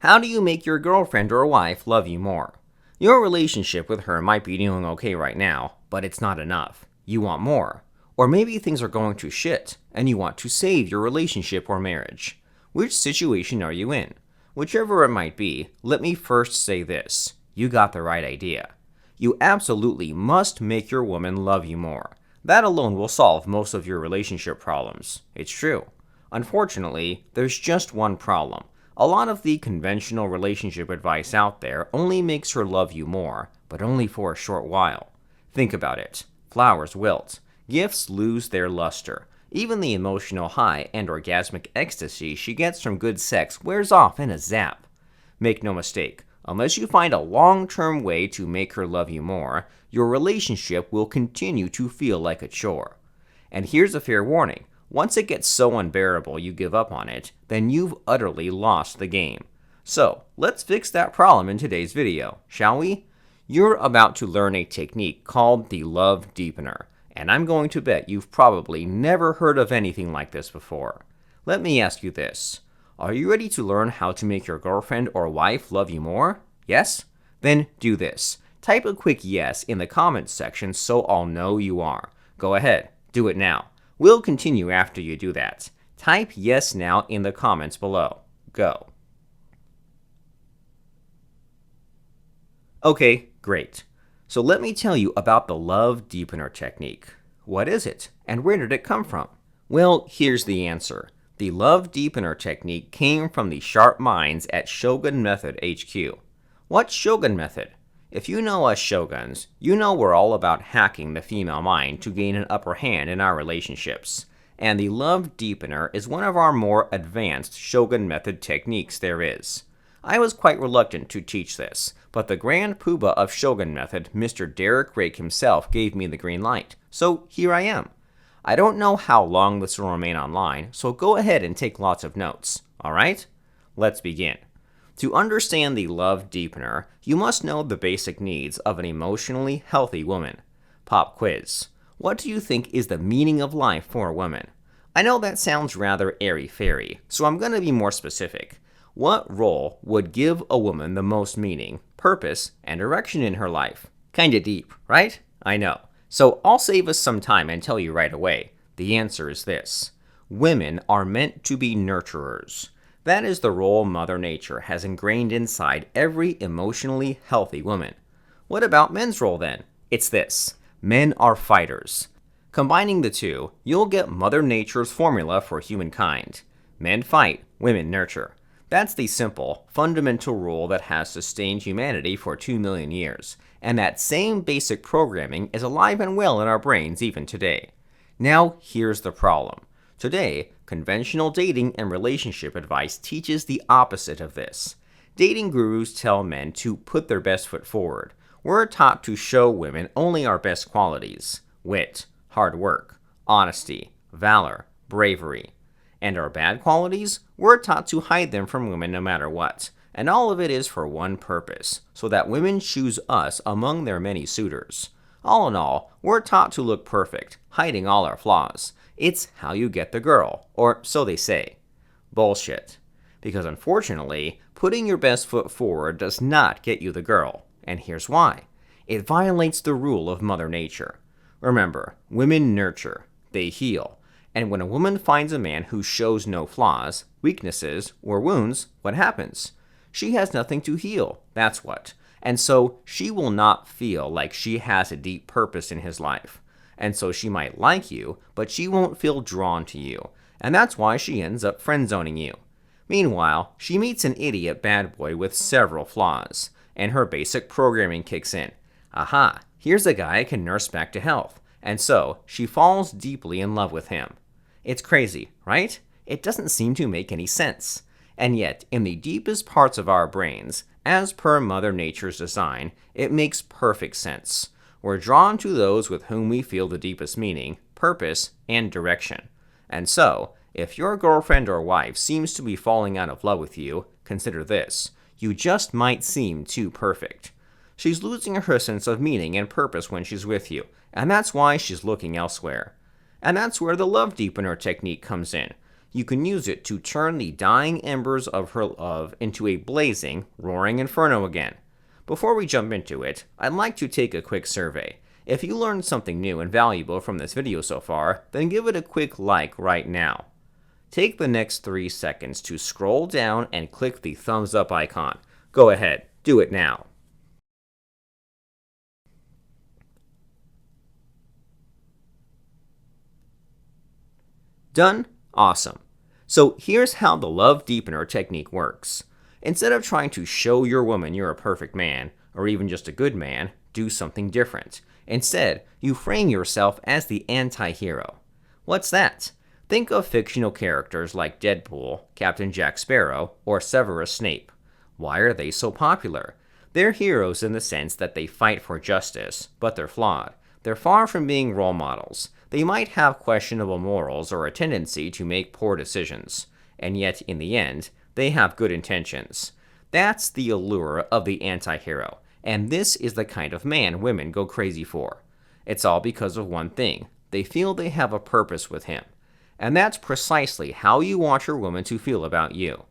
How do you make your girlfriend or wife love you more? Your relationship with her might be doing okay right now, but it's not enough. You want more. Or maybe things are going to shit, and you want to save your relationship or marriage. Which situation are you in? Whichever it might be, let me first say this. You got the right idea. You absolutely must make your woman love you more. That alone will solve most of your relationship problems. It's true. Unfortunately, there's just one problem. A lot of the conventional relationship advice out there only makes her love you more, but only for a short while. Think about it. Flowers wilt. Gifts lose their luster. Even the emotional high and orgasmic ecstasy she gets from good sex wears off in a zap. Make no mistake, unless you find a long-term way to make her love you more, your relationship will continue to feel like a chore. And here's a fair warning. Once it gets so unbearable you give up on it, then you've utterly lost the game. So, let's fix that problem in today's video, shall we? You're about to learn a technique called the Love Deepener, and I'm going to bet you've probably never heard of anything like this before. Let me ask you this. Are you ready to learn how to make your girlfriend or wife love you more? Yes? Then do this. Type a quick yes in the comments section so I'll know you are. Go ahead, do it now. We'll continue after you do that. Type yes now in the comments below. Go. Okay, great. So let me tell you about the Love Deepener technique. What is it, and where did it come from? Well, here's the answer. The Love Deepener technique came from the sharp minds at Shogun Method HQ. What's Shogun Method? If you know us Shoguns, you know we're all about hacking the female mind to gain an upper hand in our relationships. And the Love Deepener is one of our more advanced Shogun Method techniques there is. I was quite reluctant to teach this, but the Grand Poobah of Shogun Method, Mr. Derek Rake himself, gave me the green light. So here I am. I don't know how long this will remain online, so go ahead and take lots of notes. Alright? Let's begin. To understand the Love Deepener, you must know the basic needs of an emotionally healthy woman. Pop quiz. What do you think is the meaning of life for a woman? I know that sounds rather airy-fairy, so I'm going to be more specific. What role would give a woman the most meaning, purpose, and direction in her life? Kinda deep, right? I know. So I'll save us some time and tell you right away. The answer is this. Women are meant to be nurturers. That is the role Mother Nature has ingrained inside every emotionally healthy woman. What about men's role then? It's this. Men are fighters. Combining the two, you'll get Mother Nature's formula for humankind. Men fight, women nurture. That's the simple, fundamental rule that has sustained humanity for 2 million years, and that same basic programming is alive and well in our brains even today. Now, here's the problem. Today, conventional dating and relationship advice teaches the opposite of this. Dating gurus tell men to put their best foot forward. We're taught to show women only our best qualities: wit, hard work, honesty, valor, bravery. And our bad qualities? We're taught to hide them from women no matter what. And all of it is for one purpose, so that women choose us among their many suitors. All in all, we're taught to look perfect, hiding all our flaws. It's how you get the girl, or so they say. Bullshit. Because unfortunately, putting your best foot forward does not get you the girl. And here's why. It violates the rule of Mother Nature. Remember, women nurture, they heal. And when a woman finds a man who shows no flaws, weaknesses, or wounds, what happens? She has nothing to heal, that's what. And so she will not feel like she has a deep purpose in his life. And so she might like you, but she won't feel drawn to you. And that's why she ends up friend-zoning you. Meanwhile, she meets an idiot bad boy with several flaws, and her basic programming kicks in. Aha, here's a guy I can nurse back to health. And so, she falls deeply in love with him. It's crazy, right? It doesn't seem to make any sense. And yet, in the deepest parts of our brains, as per Mother Nature's design, it makes perfect sense. We're drawn to those with whom we feel the deepest meaning, purpose, and direction. And so, if your girlfriend or wife seems to be falling out of love with you, consider this. You just might seem too perfect. She's losing her sense of meaning and purpose when she's with you, and that's why she's looking elsewhere. And that's where the Love Deepener technique comes in. You can use it to turn the dying embers of her love into a blazing, roaring inferno again. Before we jump into it, I'd like to take a quick survey. If you learned something new and valuable from this video so far, then give it a quick like right now. Take the next 3 seconds to scroll down and click the thumbs up icon. Go ahead, do it now. Done? Awesome. So here's how the love deepener technique works. Instead of trying to show your woman you're a perfect man, or even just a good man, do something different. Instead, you frame yourself as the anti-hero. What's that? Think of fictional characters like Deadpool, Captain Jack Sparrow, or Severus Snape. Why are they so popular? They're heroes in the sense that they fight for justice, but they're flawed. They're far from being role models. They might have questionable morals or a tendency to make poor decisions, and yet, in the end, they have good intentions. That's the allure of the anti-hero, and this is the kind of man women go crazy for. It's all because of one thing. They feel they have a purpose with him. And that's precisely how you want your woman to feel about you.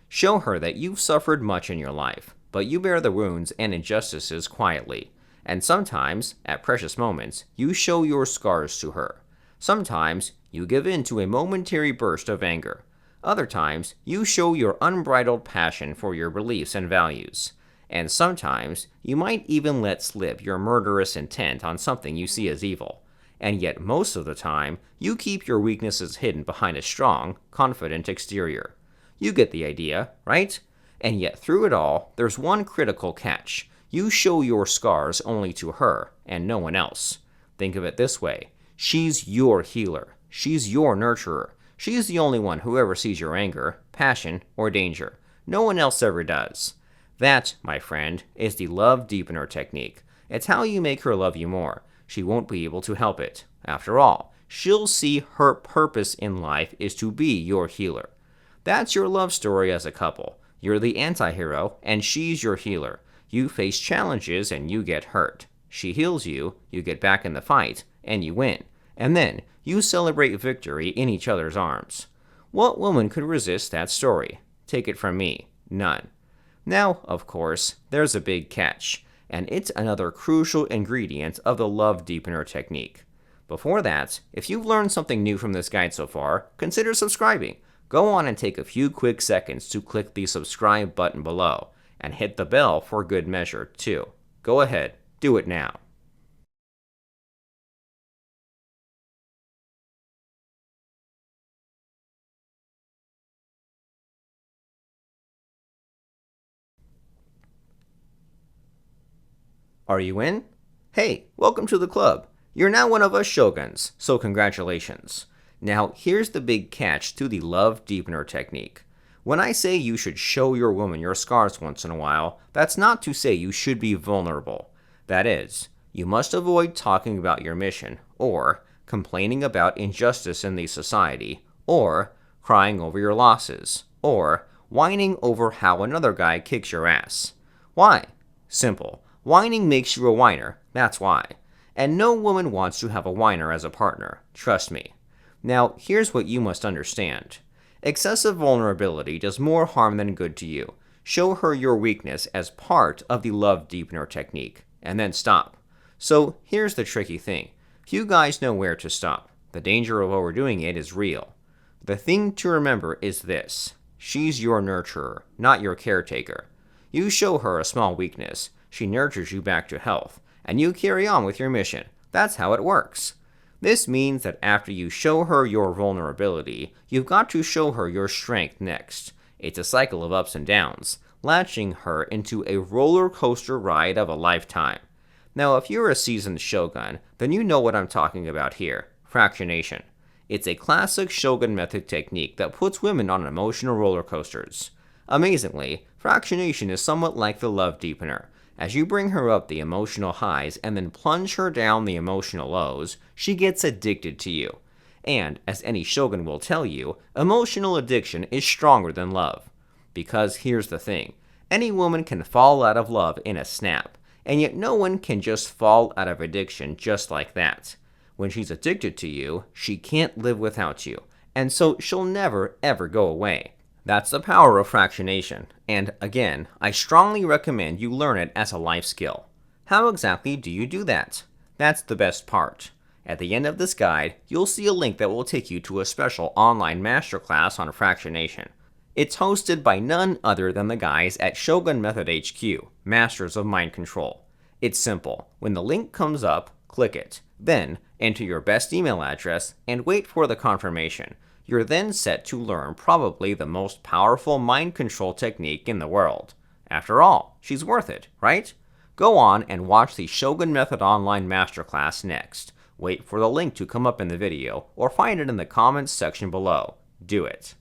Show her that you've suffered much in your life, but you bear the wounds and injustices quietly. And sometimes, at precious moments, you show your scars to her. Sometimes, you give in to a momentary burst of anger. Other times, you show your unbridled passion for your beliefs and values. And sometimes, you might even let slip your murderous intent on something you see as evil. And yet most of the time, you keep your weaknesses hidden behind a strong, confident exterior. You get the idea, right? And yet through it all, there's one critical catch. You show your scars only to her, and no one else. Think of it this way. She's your healer. She's your nurturer. She's the only one who ever sees your anger, passion, or danger. No one else ever does. That, my friend, is the love deepener technique. It's how you make her love you more. She won't be able to help it. After all, she'll see her purpose in life is to be your healer. That's your love story as a couple. You're the anti-hero, and she's your healer. You face challenges and you get hurt. She heals you, you get back in the fight, and you win. And then, you celebrate victory in each other's arms. What woman could resist that story? Take it from me, none. Now, of course, there's a big catch, and it's another crucial ingredient of the love deepener technique. Before that, if you've learned something new from this guide so far, consider subscribing. Go on and take a few quick seconds to click the subscribe button below, and hit the bell for good measure, too. Go ahead, do it now. Are you in? Hey, welcome to the club. You're now one of us Shoguns, so congratulations. Now, here's the big catch to the love deepener technique. When I say you should show your woman your scars once in a while, that's not to say you should be vulnerable. That is, you must avoid talking about your mission, or complaining about injustice in the society, or crying over your losses, or whining over how another guy kicks your ass. Why? Simple. Whining makes you a whiner, that's why. And no woman wants to have a whiner as a partner, trust me. Now, here's what you must understand. Excessive vulnerability does more harm than good to you. Show her your weakness as part of the love deepener technique, and then stop. So, here's the tricky thing. Few guys know where to stop. The danger of overdoing it is real. The thing to remember is this. She's your nurturer, not your caretaker. You show her a small weakness. She nurtures you back to health, and you carry on with your mission. That's how it works. This means that after you show her your vulnerability, you've got to show her your strength next. It's a cycle of ups and downs, latching her into a roller coaster ride of a lifetime. Now, if you're a seasoned Shogun, then you know what I'm talking about here, fractionation. It's a classic Shogun method technique that puts women on emotional roller coasters. Amazingly, fractionation is somewhat like the love deepener. As you bring her up the emotional highs and then plunge her down the emotional lows, she gets addicted to you. And, as any Shogun will tell you, emotional addiction is stronger than love. Because here's the thing, any woman can fall out of love in a snap, and yet no one can just fall out of addiction just like that. When she's addicted to you, she can't live without you, and so she'll never ever go away. That's the power of fractionation, and again, I strongly recommend you learn it as a life skill. How exactly do you do that? That's the best part. At the end of this guide, you'll see a link that will take you to a special online masterclass on fractionation. It's hosted by none other than the guys at Shogun Method HQ, Masters of Mind Control. It's simple. When the link comes up, click it. Then, enter your best email address and wait for the confirmation. You're then set to learn probably the most powerful mind control technique in the world. After all, she's worth it, right? Go on and watch the Shogun Method Online Masterclass next. Wait for the link to come up in the video or find it in the comments section below. Do it.